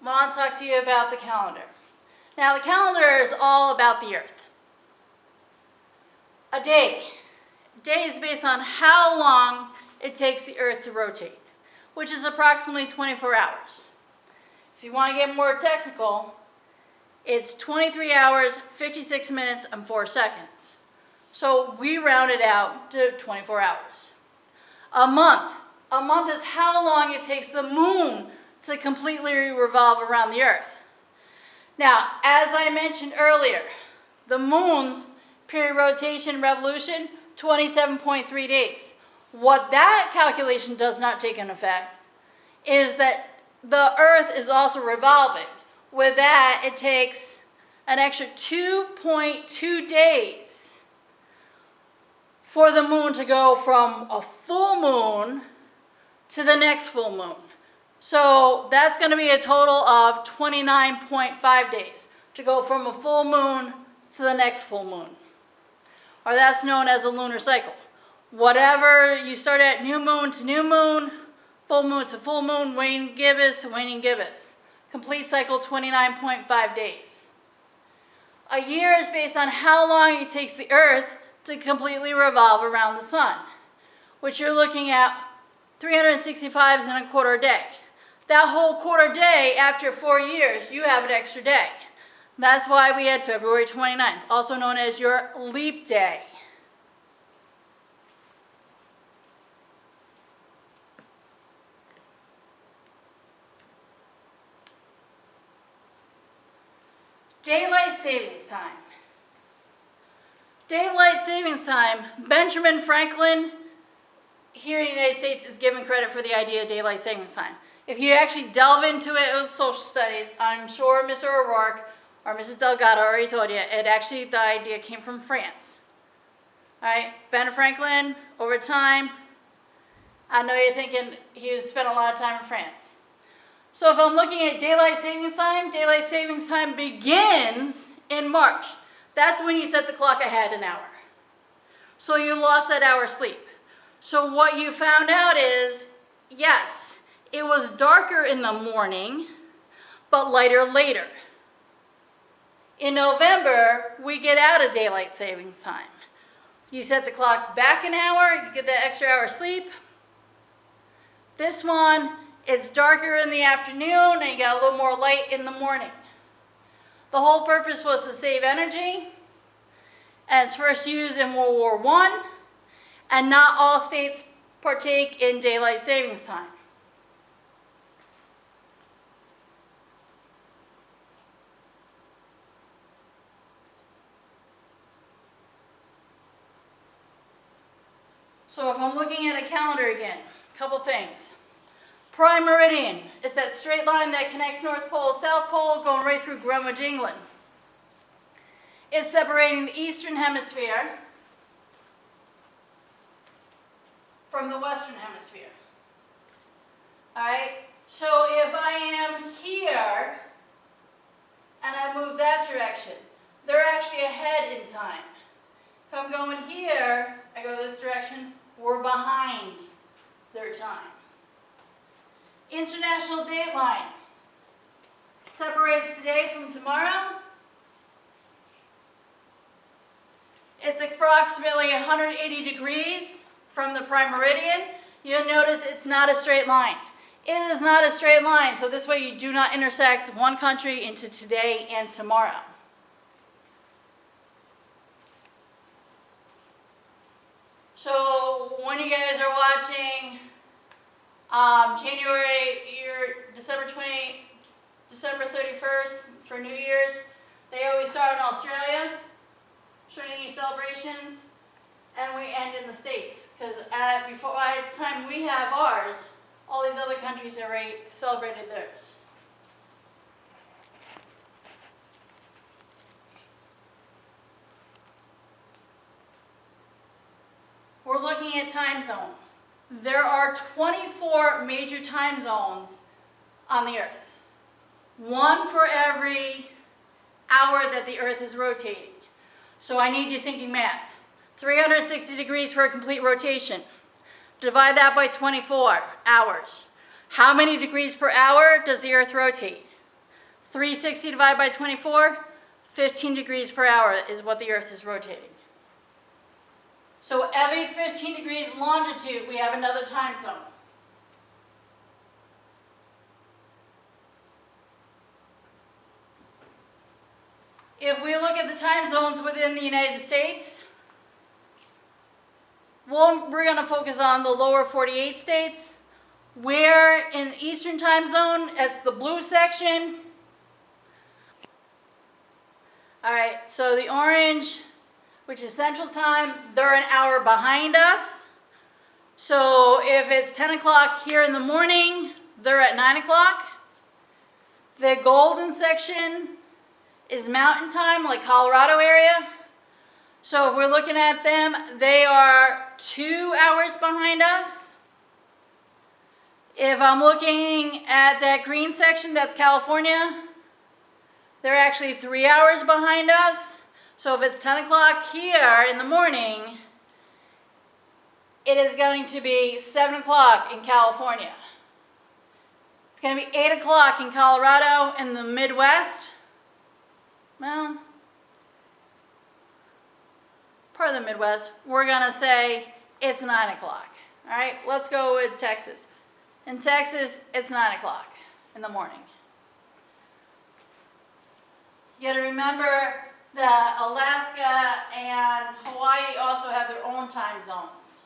I want to talk to you about the calendar. Now, the calendar is all about the Earth. A day. A day is based on how long it takes the Earth to rotate, which is approximately 24 hours. If you want to get more technical, it's 23 hours, 56 minutes, and 4 seconds. So we round it out to 24 hours. A month. A month is how long it takes the moon to completely revolve around the Earth. Now, as I mentioned earlier, the moon's period rotation revolution, 27.3 days. What that calculation does not take into effect is that the Earth is also revolving. With that, it takes an extra 2.2 days for the moon to go from a full moon to the next full moon. So that's going to be a total of 29.5 days to go from a full moon to the next full moon. Or that's known as a lunar cycle. Whatever you start at new moon to new moon, full moon to full moon, waning gibbous to waning gibbous. Complete cycle 29.5 days. A year is based on how long it takes the Earth to completely revolve around the sun, which you're looking at 365 and a quarter day. That whole quarter day, after 4 years, you have an extra day. That's why we had February 29th, also known as your leap day. Daylight savings time. Daylight savings time, Benjamin Franklin here in the United States is given credit for the idea of daylight savings time. If you actually delve into it with social studies, I'm sure Mr. O'Rourke or Mrs. Delgado already told you, the idea came from France. All right, Ben Franklin, over time, I know you're thinking he spent a lot of time in France. So if I'm looking at daylight savings time begins in March. That's when you set the clock ahead an hour. So you lost that hour sleep. So what you found out is, yes, it was darker in the morning, but lighter later. In November, we get out of daylight savings time. You set the clock back an hour, you get that extra hour sleep. This one, it's darker in the afternoon, and you got a little more light in the morning. The whole purpose was to save energy, and it's first used in World War I, and not all states partake in daylight savings time. So if I'm looking at a calendar again, a couple things. Prime meridian is that straight line that connects North Pole and South Pole going right through Greenwich, England. It's separating the Eastern Hemisphere from the Western Hemisphere. All right, so if I am here and I move that direction, they're actually ahead in time. If I'm going here, I go this direction, we're behind their time. International date line separates today from tomorrow. It's approximately 180 degrees from the prime meridian. You'll notice it's not a straight line. It is not a straight line, so this way you do not intersect one country into today and tomorrow. So when you guys are watching December 31st for New Year's, they always start in Australia, showing you celebrations, and we end in the States, because by the time we have ours, all these other countries have already celebrated theirs. We're looking at time zone. There are 24 major time zones on the Earth. One for every hour that the Earth is rotating. So I need you thinking math. 360 degrees for a complete rotation. Divide that by 24 hours. How many degrees per hour does the Earth rotate? 360 divided by 24, 15 degrees per hour is what the Earth is rotating. So every 15 degrees longitude, we have another time zone. If we look at the time zones within the United States, we're going to focus on the lower 48 states. We're in the Eastern time zone, it's the blue section. All right, so the orange, which is Central Time, they're an hour behind us. So if it's 10 o'clock here in the morning, they're at 9 o'clock. The golden section is Mountain Time, like Colorado area. So if we're looking at them, they are 2 hours behind us. If I'm looking at that green section, that's California, they're actually 3 hours behind us. So if it's 10 o'clock here in the morning, it is going to be 7 o'clock in California. It's going to be 8 o'clock in Colorado in the Midwest. Well, part of the Midwest. We're going to say it's 9 o'clock. All right, let's go with Texas. In Texas, it's 9 o'clock in the morning. You got to remember that Alaska and Hawaii also have their own time zones.